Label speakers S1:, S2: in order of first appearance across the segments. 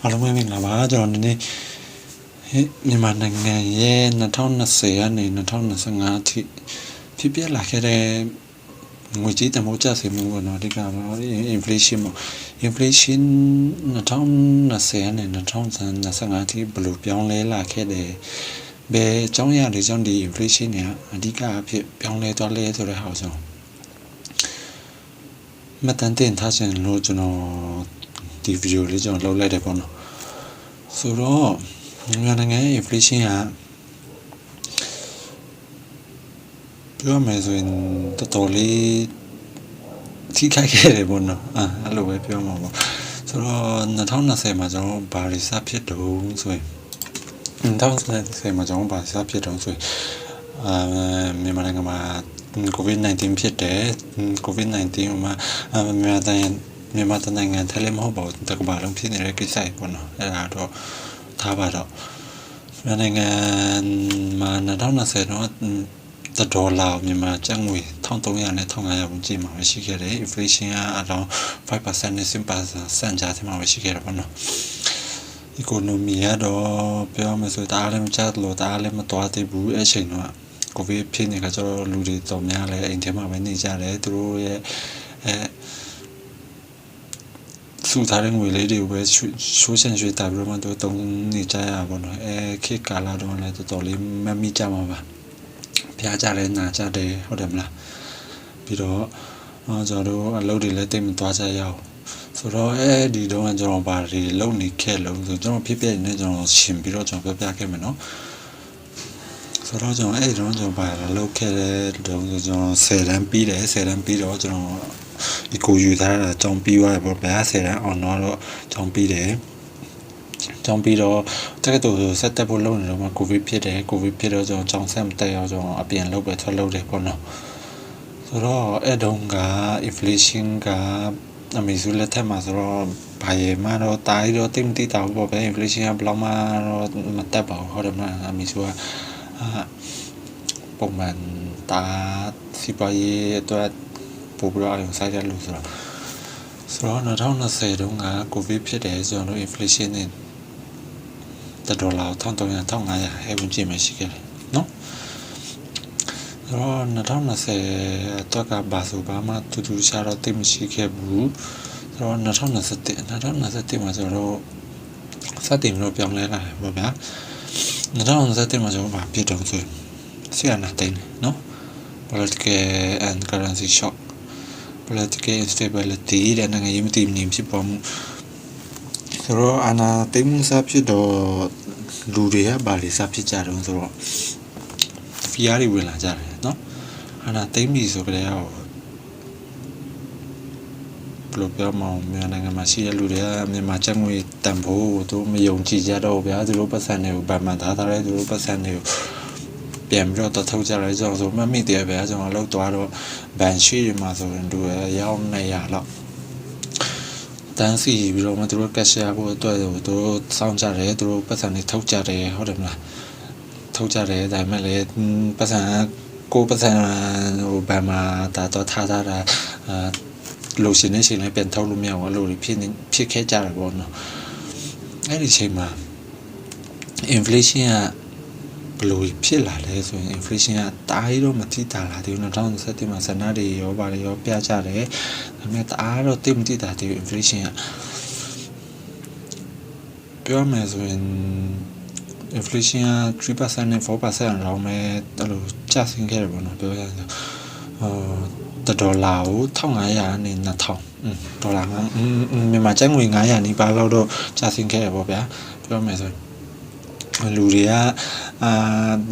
S1: အားလုံးပဲမင်္ဂလာပါကျွန်တော်ဒီနေ့မြန်မာနိုင်ငံရဲ့2020ကနေ2025အထိဖြစ်ပျက်လာခဲ့တဲ့ငွေကြေးတန်ဖိုးကျဆင်းမှုပေါ့နော်အဓိကတော့ inflation ပေါ့ inflation 2020ကနေ2025အထိဘယ်လိုပြောင်းလဲလာခဲ့တယ်ဘယ်အကြောင်းအရာတွေကြောင့်ဒီ inflation တွေကအဓိကအဖြစ်ပြောင်းလဲသွားလဲဆိုတဲ့ဟာကိုကျွန်တော်မှတ်တမ်းတင်ထားခြင်းလို့ကျွန်တော်ဒီဗီဒီယိုလေးကျွန်တော်လုပ်လိုက်တယ်ပေါ့နော်ဆိုတော့မြန်မာနိုင်ငံရဲ့ inflation ကပြောမယ်ဆိုရင်တော်တော်လေးထိခိုက်ခဲ့တယ်ပေါ့နော်အဲ့လိုပဲပြောမှာပေါ့ဆိုတော့2020မှာကျွန်တော်ဘာတွေစဖြစ်တုံးဆိုရင်2020မှာကျွန်တော်ဘာစဖြစ်တုံးဆိုရင်မြန်မာနိုင်ငံမှာCOVID-19 ဖြစ်တယ် COVID-19 မှာမြန်မာနိုင်ငံထဲလည်းမဟုတ်ပါဘူးတကမ္ဘာလုံးဖြစ်နေတဲ့ကိစ္စတွေပေါ့နော်အဲ့ဒါတော့ထားပါတော့မြန်မာနိုင်ငံမှာ2020တော့ဒေါ်လာမြန်မာကျပ်ငွေ1300နဲ့1500ဝန်းကျင်မှာပဲရှိခဲ့တယ် inflation ကအတော့ 5% နဲ့ 10% ကြားထဲမှာပဲရှိခဲ့တယ်ပေါ့နော် economy ကတော့ပြောမယ်ဆိုတော့အားလည်းမကျလို့အားလည်းမတွားသေးဘူးအဲ့ချိန်တော့ကိုဗစ်ဖြစ်နေကြတော့လူတွေတော်များလဲအိမ်ထဲမှာပဲနေကြတယ်သူတို့ရဲ့စုထားတဲ့ငွေလေးတွေကိုပဲရှိုးရှင်းရွှေ့တာပြီးတော့မှသူတုံးနေကြရပါတော့ခေတ်ကာလတော့လည်းတော်တော်လေးမမိကြမှာပါဖျားကြတယ်နာကြတယ်ဟုတ်တယ်မလားပြီးတော့ကျွန်တော်တို့အလုပ်တွေလည်းတိတ်မသွားကြရအောင်ဆိုတော့ဒီတော့ကျွန်တော်ဘာတွေလုပ်နေခဲ့လို့ဆိုကျွန်တော်ဖြစ်ဖြစ်နေကျွန်တော်ရှင်ပြီးတော့ကျွန်တော်ပြခဲ့မယ်နော်ဆိုတော့ကျွန်တော်ကျွန်တော်ဘာလုပ်ခဲ့တဲ့တော့ကျွန်တော်10တန်းပြီးတယ်10တန်းပြီးတော့ကျွန်တော်ဒီကိုယူထားတာကြောင်းပြီးသွားတယ်ပေါ့ဗျာ10တန်းအောင်တော့ကြောင်းပြီးတယ်ကြောင်းပြီးတော့တကယ်တော့ဆက်တက်ဖို့လုပ်နေတော့မှကိုဗစ်ဖြစ်တယ်ကိုဗစ်ဖြစ်တော့ကျွန်တော်ကြောင်းဆက်မတက်အောင်ကျွန်တော်အပြင်လုပ်ပဲထွက်လုပ်တယ်ပေါ့နော်ဆိုတော့အဲ့တုန်းက inflation ကအမေစုလက်ထက်မှာဆိုတော့ဘာရမှတော့တားတော့တိတ်မတိတာပေါ့ဗျာ inflation ကဘယ်လောက်မှတော့မတက်ပါဘူးဟုတ်တယ်မလားအမေစုကပုံမှန်တာစီပွားရေးအတွက်ပို့ပြီးတော့အောင်ဆိုင်ရလို့ဆိုတော့2020တုန်းကကိုဗစ်ဖြစ်တယ်ဆိုတော့ inflation နဲ့ဒေါ်လာ1300 1500အဲ့ဝင်ကြည့်မရှိခဲ့တယ်နော်ဆိုတော့2020အတွက်ကဘာဆိုဘာမှတူတူရှာတော့တိတ်မရှိခဲ့ဘူးဆိုတော့2021မှာဆိုတော့စတင်လို့ပြောင်းလဲလာတယ်ပေါ့ဗျာ2021မှာကျွန်တော်ဗာဖြစ်တော့ဆိုဆီယနာတိုင်းနော် political and currency shock political instability တဲ့နိုင်ငံရေးမတည်မငြိမ်ဖြစ်ပေါ်မှုဆိုတော့အနာတိမ်မှုစဖြစ်တော့လူတွေကဘာတွေစဖြစ်ကြတော့ဆိုတော့ fear တွေဝင်လာကြတယ်နော်အနာတိမ်ပြီဆိုကြတဲ့ဟောဘယ်လိုပြောမလဲမြန်မာနိုင်ငံမှာရှိတဲ့လူတွေကမြန်မာကျပ်ငွေတန်ဖိုးသူမယုံကြည်ကြတော့ဗျာသူတို့ပတ်စံတွေကိုဗမာသားတဲ့သူတို့ပတ်စံတွေကိုပြန်ပြီးတော့ထုတ်ကြတယ်ဆိုတော့မမိတယ်ဗျာကျွန်တော်လောက်သွားတော့ဘန်ရှိတွေမှာဆိုရင်သူရောင်း200လောက်တန်းစီပြီးတော့မှသူတို့ကက်ရှ်ရဖို့အတွက်သူတို့စောင့်ကြတယ်သူတို့ပတ်စံတွေထုတ်ကြတယ်ဟုတ်တယ်မလားထုတ်ကြတယ်ဒါပေမဲ့လည်းပတ်စံကိုပတ်စံဟိုဘမာတာတော့ထားတာလိုချင်နေရှင်လည်းပြန်ထုတ်လို့မရဘူးအဲ့လိုဖြစ်ခဲ့ကြတယ်ပေါ့နော်အဲ့ဒီချိန်မှာ inflation ကဘယ်လိုဖြစ်လာလဲဆိုရင် inflation ကတားရတော့မတိတာလာတယ်2017မှာစနတွေရောဘာတွေရောပြကြတယ်ဒါပေမဲ့တားတော့တိတ်မတိတာတယ် inflation ကပြောမယ်ဆိုရင် inflation က 3% နဲ့ 4% လောက်မဲ့အဲ့လိုကျဆင်းခဲ့တယ်ပေါ့နော်ပြောရရင်ဒေါ်လာကို1500နဲ့2000ဒေါ်လာမြန်မာကျပ်ငွေ900နီးပါးလောက်တော့ကျဆင်းခဲ့တယ်ပေါ့ဗျာပြောမယ်ဆိုရင်လူတွေက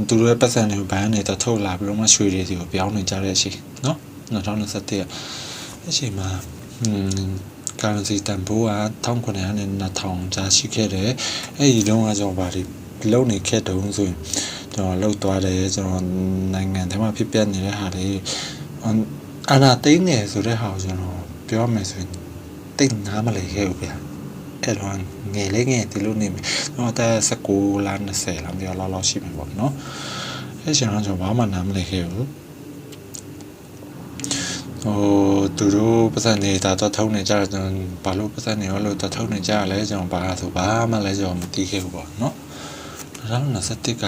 S1: သူတို့ရဲ့ပတ်စံတွေကိုဘဏ်ကနေတော့ထုတ်လာပြီးတော့မှရွှေတွေစီကိုပြောင်းနေကြတဲ့အချိန်နော်2021အချိန်မှာcurrency တန်ဖိုးက1900နဲ့2000ကြားရှိခဲ့တယ်အဲ့ဒီတုန်းကကျွန်တော်ဗာဒီလုံနေခဲ့တုံးဆိုရင်ကျွန်တော်လောက်သွားတယ်ကျွန်တော်နိုင်ငံထဲမှာဖြစ်ပျက်နေတဲ့ဟာတွေအနာသိနေဆိုတဲ့ဟာကိုကျွန်တော်ပြောမယ်ဆိုရင်တိတ်နားမလည်ခဲ့ဘူးဗျာအဲ့တော့ငယ်လေးငယ်ဒီလိုနေပြီတော့តែ19လား20လားပြောလောက်ရှိမှာပေါ့နော်အဲ့ကျွန်တော်ဘာမှနားမလည်ခဲ့ဘူးဟို သူတို့ပတ်စံနေတာတော့ထုံးနေကြတယ်ကျွန်တော်ဘာလို့ပတ်စံနေရောလို့တော့ထုံးနေကြရလဲကျွန်တော်ဘာဆိုဘာမှလည်းကျွန်တော်မသိခဲ့ဘူးပေါ့နော်2021က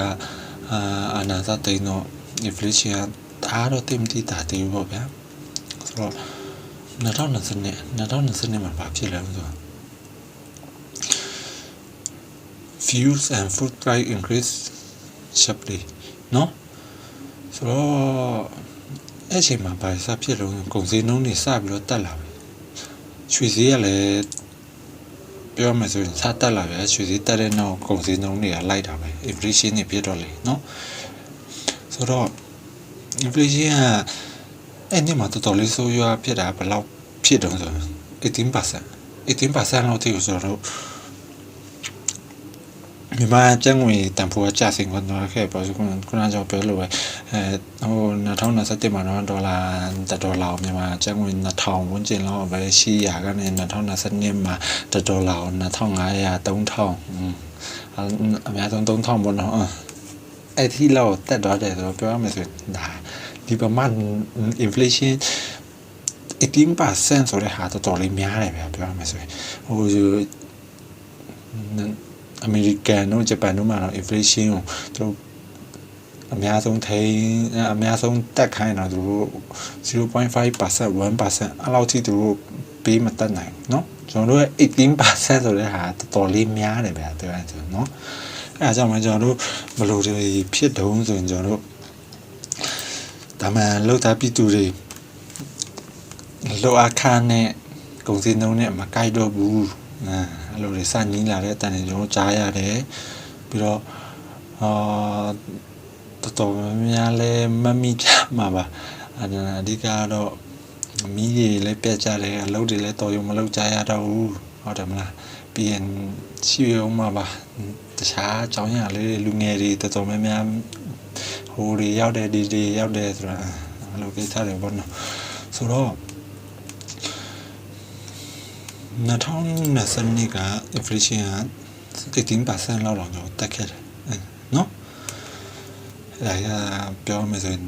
S1: အာနာသတိန်တော့ inflation အားတော့တင်တည်တာတည်ပေါ့ဗျာဆိုတော့2020မှာဘာဖြစ်လဲဆိုတော့ fuels and food price increase sharply နော်ဆိုတော့အဲ့ချိန်မှာဘာစဖြစ်လို့ကုန်စည်နှုန်းတွေစပြီးတော့တက်လာပြီရွှေစည်းကလည်းပြောမှဆိုရင်စတက်လာပြီရွှေစည်းတက်တဲ့နောက်ကုန်စည်နှုန်းတွေကလိုက်တာပဲ inflation တွေဖြစ်တော့လေနော်ဆိုတော့ inflation ကအဲ့ဒီမှာတော်တော်လေးဆိုးရွားဖြစ်တာဘယ်လောက်ဖြစ်တော့ဆို18%လောက်ထိဆိုတော့မြန်မာကျပ်ငွေတန်ဖိုးအကျဆင်းခွင့်သွားခဲ့ပါဆိုခုနကပြောလို့ပဲ2021မှာတော့ဒေါ်လာမြန်မာကျပ်ငွေ2000ဝန်းကျင်လောက်ပဲရှိရကနေ2022မှာဒေါ်လာ2500 3000အများဆုံး3000ပေါ့နော်အဲ့ဒီလောက်တက်သွားတယ်ဆိုတော့ပြောရမယ်ဆိုရင်ဒါဒီပမာဏ inflation 18% ဆိုတဲ့ဟာတော်တော်လေးများတယ်ဗျာပြောရမယ်ဆိုရင်အမေရိကန်တို့ဂျပန်တို့မှာတော့ inflation ကိုသူတို့အများဆုံးတက်ခိုင်းတော့သူတို့ 0.5% 1% အဲ့လောက်ထိသူတို့ပေးမတက်နိုင်เนาะကျွန်တော်တို့18% ဆိုတဲ့ဟာတော်တော်လေးများတယ်ဗျာပြောရရင်ဆိုเนาะအဲ့ဒါကြောင့်ကျွန်တော်တို့ဘယ်လိုတွေဖြစ်တုံးဆိုရင်ကျွန်တော်တို့ဒါမှလောက်သားပြည်သူတွေလောအခါနဲ့ကုန်စည်နှုန်းနဲ့မကိုက်တော့ဘူးအဲ့လိုတွေစညီးလာတဲ့အတန်တွေကျွန်တော်ကြားရတယ်ပြီးတော့တော်တော်များလဲမမိကြမှာပါအဓိကတော့မီးတွေလည်းပြတ်ကြတယ်အလုပ်တွေလည်းတော်ရုံမလုပ်ကြရတော့ဘူးဟုတ်တယ်မလားပြီးရင်ရှိရုံမှာပါတခြားအကြောင်းအရာလေးလူငယ်တွေတော်တော်များများဟိုတွေရောက်တယ်ဒီတွေရောက်တယ်ဆိုတာအဲ့လိုကိစ္စတွေပေါ့နော်ဆိုတော့2020က inflation က18% လောက်တော့တက်ခဲ့တယ်နော်အဲ့ဒါပြောမယ်ဆိုရင်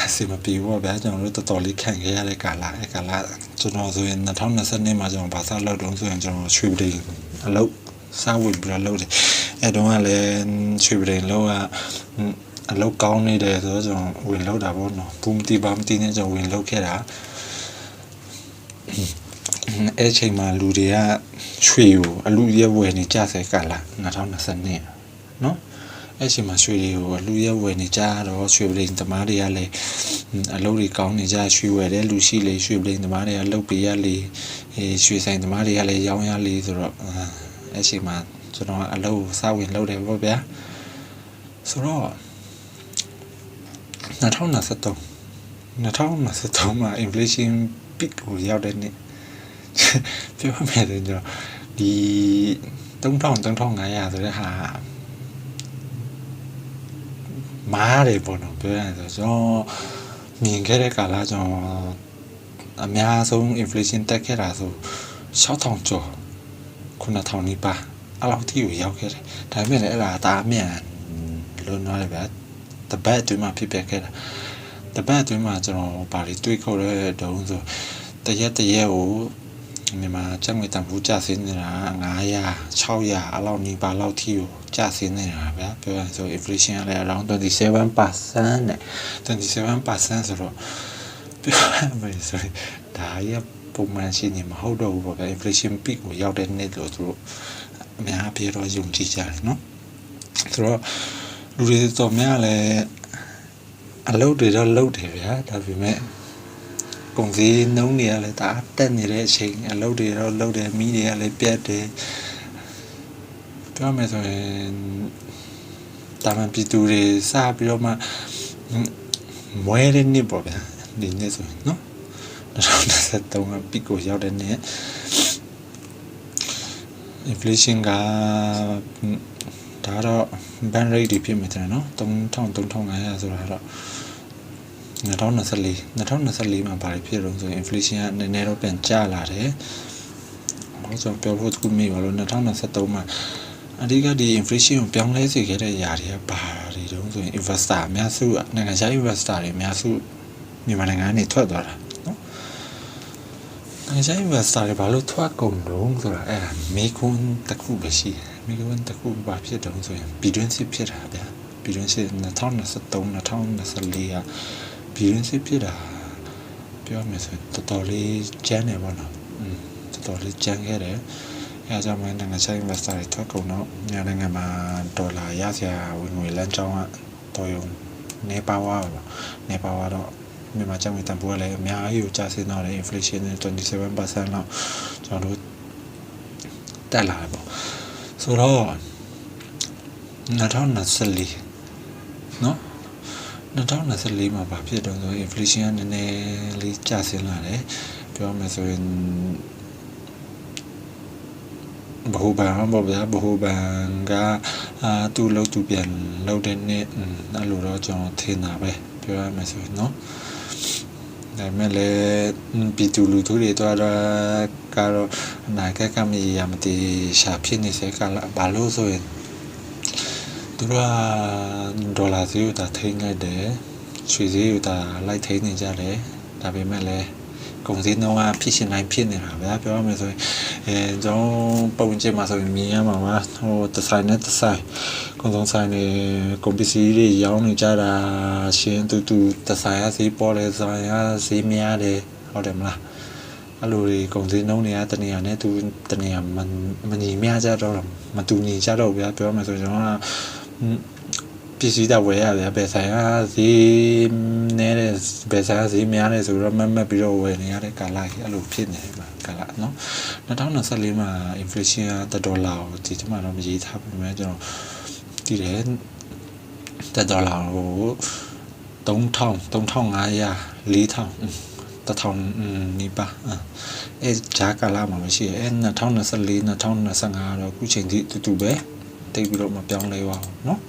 S1: အစီမပြေဘူးဗျာကျွန်တော်တို့တော်တော်လေးခံခဲ့ရတဲ့ကာလကျွန်တော်ဆိုရင်2020မှာကျွန်တော်ဘာသာလောက်တုံးဆိုရင်ကျွန်တော်ရွှေပြည်အလုပ်စားဝင်ပြီးတော့လုပ်တယ်အဲ့တုန်းကလည်းရွှေပြည်လောက်ကအလုပ်ကောင်းနေတယ်ဆိုတော့ကျွန်တော်ဝင်လုပ်တာပေါ့နော်ဘူးမတီပါမတီနဲ့ကျွန်တော်ဝင်လုပ်ခဲ့တာအဲ့ချိန်မှာလူတွေကရွှေကိုအလူရဲဝယ်နေကြဆဲကာလ2020နော်အဲ့ချိန်မှာရွှေတွေကိုအလူရဲဝယ်နေကြတော့ရွှေပြည်သမားတွေကလည်းအလုပ်တွေကောင်းနေကြရွှေဝယ်တဲ့လူရှိလေရွှေပြည်သမားတွေကလုပ်ပေးရလေရွှေဆိုင်သမားတွေကလည်းရောင်းရလေဆိုတော့အဲ့ချိန်မှာကျွန်တော်အလုပ်စဝင်လုပ်တယ်ပေါ့ဗျာဆိုတော့2023မှာ inflation peak ကိုရောက်တဲ့နေ့ပြောမယ်ဆိုတော့ဒီ3500ဆိုတဲ့ဟာမားတယ်ပေါ့နော်ပြောရရင်ဆိုတော့မြင်ခဲ့တဲ့ကာလကျွန်တော်အများဆုံး inflation တက်ခဲ့တာဆို6000ကျော်9000နီးပါးအဲ့လောက်ထိကိုရောက်ခဲ့တယ်ဒါပေမဲ့လည်းအဲ့ဒါဒါအမြန်လွန်သွားတယ်ဗျာတပတ်အတွင်းမှာဖြစ်ပျက်ခဲ့တာတပတ်အတွင်းမှာကျွန်တော်ဘာတွေတွေးခေါ်ရတဲ့တုံးဆိုတရက်ကိုမြန်မာကျပ်ငွေတန်ဖိုးကျဆင်းနေတာ900 600အဲ့လောက်နီးပါးလောက်ထိကိုကျဆင်းနေတာဗျာပြောရရင်ဆို inflation ကလည်း around 27% နဲ့ 27% ဆိုတော့ပြောရမယ်ဆိုရင်ဒါရပုံမှန်ရှိနေမဟုတ်တော့ဘူးပေါ့ဗျာ inflation peak ကိုရောက်တဲ့နေ့လို့သူတို့အများပြေတော့ယုံကြည်ကြတယ်နော်ဆိုတော့လူတွေတော်များလည်းအလုပ်တွေတော့လုပ်တယ်ဗျာဒါပေမဲ့ကုန်စည်နှုန်းတွေကလည်းဒါတက်နေတဲ့အချိန်အလုပ်တွေတော့လုပ်တယ်မီးတွေကလည်းပြတ်တယ်ပြောမယ်ဆိုရင်တာမန်ပြည်သူတွေစပြီးတော့မှမွဲတဲ့နေ့ပေါ့ဗျာဒီနေ့ဆိုရင်နော်2023က peak ကိုရောက်တဲ့နေ့ inflation ကဒါတော့ ban rate တွေဖြစ်မယ်တဲ့နော်3500ဆိုတာတော့2024မှာဘာဖြစ်လို့ဆိုရင် inflation ကနည်းနည်းတော့ပြန်ကျလာတယ်။ဟောဆိုပြောဖို့တခုမိပါလို့2023မှာအဓိကဒီ inflation ကိုပြောင်းလဲစေခဲ့တဲ့ຢာတွေကဘာတွေတုံးဆိုရင် investor အများစုနိုင်ငံခြား investor တွေအများစုမြန်မာနိုင်ငံကနေထွက်သွားတာနော် နိုင်ငံခြားရေးစာတွေဘာလို့ထွက်ကုန်တော့ဆိုတာအဲ့ဒါမေကွန်းတစ်ခုပဲရှိတယ်မေကွန်းတစ်ခုဘာဖြစ်တုံးဆိုရင်ပြည်တွင်းစစ်ဖြစ်တာဗျာပြည်တွင်းစစ်2023 2024ကပြည်တွင်းစစ်ဖြစ်တာပြောမယ်ဆိုရင်တော်တော်လေးကျန်းတယ်ပေါ့နော်တော်တော်လေးကျန်းခဲ့တယ်အဲကြောင့်မင်းနိုင်ငံခြားရေးစာတွေထွက်ကုန်တော့ညနိုင်ငံမှာဒေါ်လာရစရာဝင်ငွေလမ်းကြောင်းကတော့ရုံနေပါဝါနေပါဝါတော့မြန်မာကျပ်ငွေတန်ဖိုးကလည်းအများကြီးကိုကျဆင်းတော့တယ် inflation နဲ့ 27% လောက်ကျွန်တော်တို့တက်လာတယ်ပေါ့ဆိုတော့2024เนาะ2024မှာဘာဖြစ်တော့ဆို inflation ကနည်းနည်းလေးကျဆင်းလာတယ်ပြောမယ်ဆိုရင်ဘဟုဘန်ပေါ့ဗျာဘဟုဘန်ကသူ့လောက်သူပြန်လောက်တဲ့နေ့အဲ့လိုတော့ကျွန်တော်ထင်တာပဲပြောရမယ်ဆိုရင်เนาะဒါမဲ့လည်းပြည်သူလူထုတွေတော့ကတော့အနာဂတ်ကမရမတည်ရှာဖြစ်နေစေကလာဘာလို့ဆိုရင်သူကဒေါ်လာဈေးကိုဒါထိန်းလိုက်တယ်ရွှေဈေးကိုဒါလိုက်ထိန်းနေကြတယ်ဒါပေမဲ့လည်းကုန်စည်နှုန်းကဖြစ်ရှင်တိုင်းဖြစ်နေတာဗျာပြောရမယ်ဆိုရင်ကျွန်တော်ပုံကျမှာဆိုရင်မြင်ရမှာပါဟိုတစ်ဆိုင်နဲ့တစ်ဆိုင်ကုန်စုံဆိုင်တွေကုန်ပစ္စည်းတွေရောင်းနေကြတာရှင်တူတစ်ဆိုင်ကဈေးပေါ်တယ်ဆိုင်ကဈေးများတယ်ဟုတ်တယ်မလားအဲ့လိုတွေကုန်စည်နှုန်းတွေကတနေရာနဲ့တနေရာမညီမျှကြတော့မတူညီကြတော့ဗျာပြောရမယ်ဆိုရင်ကျွန်တော်ကပစ္စည်းတွေဝယ်ရတယ်ဘယ်ဆိုင်ကဈေးနဲတဲ့ဘယ်ဆိုင်ကဈေးများတယ်ဆိုတော့မတ်ပြီးတော့ဝယ်နေရတဲ့ကာလကြီးအဲ့လိုဖြစ်နေမှာကာလเนาะ2024မှာ inflation က$ကိုဒီမှာတော့မရေးထားဘူးမယ်ကျွန်တော်တည်တယ်$ကို3500 4000နီးပါအဲဂျာကာလာမှာမရှိအဲ2024 2025တော့အခုချိန်ထိတူပဲတိတ်ပြီးတော့မပြောင်းလဲပါဘူးเนาะ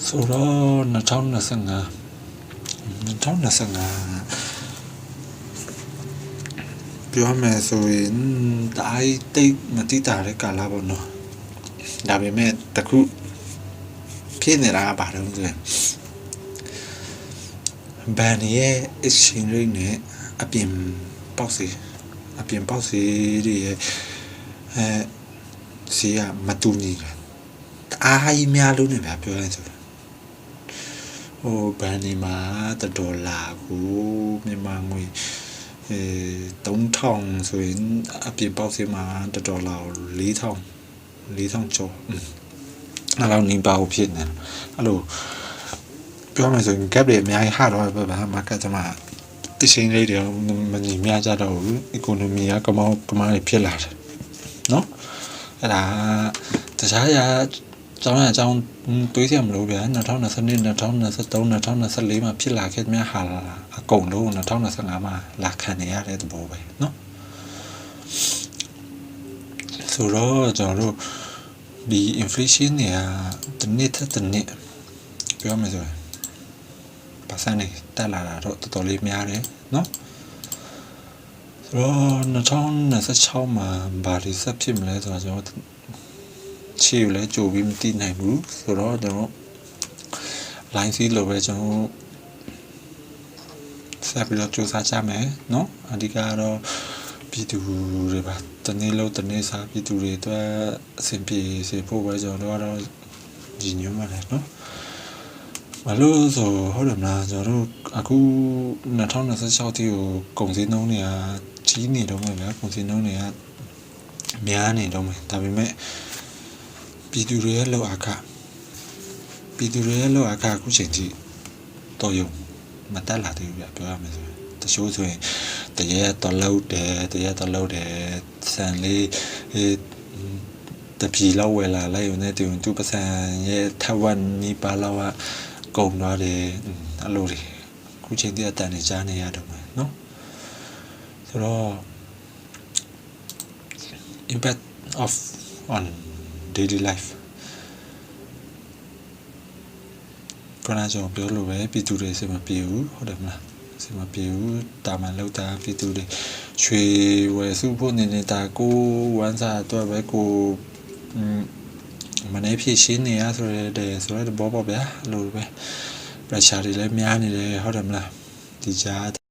S1: ဆိုတော့2025ပြောမယ်ဆိုရင်တိုင်းတိတ်မတိတာတဲ့ကာလပေါ့နော်ဒါပေမဲ့တခုဖြစ်နေတာကဘာလို့လဲဘန်ရဲ့ exchange rate နဲ့အပြင်ပေါက်စီတွေရဲ့စီကမတူညီတယ်အားကြီးများလို့နေဗျာပြောရင်ဆိုဟိုဘန်ဒီမှာ$ကိုမြန်မာငွေ3000ဆိုရင်အပြင်ပေါက်စီမှာ$ကို4000ကျော်အဲ့လိုနေပါဦးဖြစ်နေအဲ့လိုပြောမယ်ဆိုရင် gap တွေအများကြီးဟာတော့ပဲဗျာ market မှာတရှိန်လေးတွေမညီမျှကြတော့ဘူး economy ကကမောင်းတွေဖြစ်လာတယ်เนาะအဲ့ဒါတခြားကျောင်းတွေးရမလို့ဗျာ2022 2023 2024မှာဖြစ်လာခဲ့မြဟာလာအကုန်လုံး2025မှာလာခံနေရတဲ့သဘောပဲเนาะဆိုတော့ကျွန်တော်တို့ဒီ inflation တွေကတစ်နှစ်တစ်နှစ်ပြောမယ်ဆိုရင်ပါစံနေတက်လာတာတော့တော်တော်လေးများတယ်เนาะဆိုတော့2026မှာဘာတွေဆက်ဖြစ်မလဲဆိုတော့ကျွန်တော်ချီကိုလည်းကြိုပြီးမသိနိုင်ဘူးဆိုတော့ကျွန်တော် line စီလိုပဲကျွန်တော်ဆက်ပြီးတော့စူးစမ်းကြမယ်เนาะအဓိကတော့ပြည်သူတွေပါတနေ့လုံးတနေ့စားပြည်သူတွေအတွက်အဆင်ပြေစေဖို့ပဲကျွန်တော်တို့ကတော့ညီညွတ်မှာလေเนาะဘာလို့ဆိုဟုတ်တယ်မလားကျွန်တော်တို့အခု2026တိကိုကုန်စည်နှုန်းတွေကကြီးနေတော့မယ်ဗျာကုန်စည်နှုန်းတွေကများနေတော့မယ်ဒါပေမဲ့ပြည်သူတွေရဲ့လောက်အခအခုချိန်ထိတော်ရုံမတက်လာသေးဘူးဗျပြောရမယ်ဆိုရင်တချို့ဆိုရင်တရက်တော်လောက်တယ်စံလေးတပီလောက်ဝယ်လာလိုက်ရုံနဲ့သူပစံရဲ့ထက်ဝက်နီးပါးလောက်ကကုန်သွားတယ်အဲ့လိုတွေအခုချိန်ထိအတန်နေကြားနေရတော့မယ်နော်ဆိုတော့ impact of on daily life ခဏကျွန်တော်ပြောလို့ပဲပြည်သူတွေစိတ်မပြေဘူးဟုတ်တယ်မလားစိတ်မပြေဘူးတာမန်လောက်တာပြည်သူတွေရွှေဝယ်စုဖို့နေတာကိုဝမ်းစာအတွက်ပဲကိုမနေဖြစ်ရှင်းနေရဆိုတဲ့ဘောပေါ့ဗျာလို့ပဲ pressure တွေလည်းများနေတယ်ဟုတ်တယ်မလားဒီကြား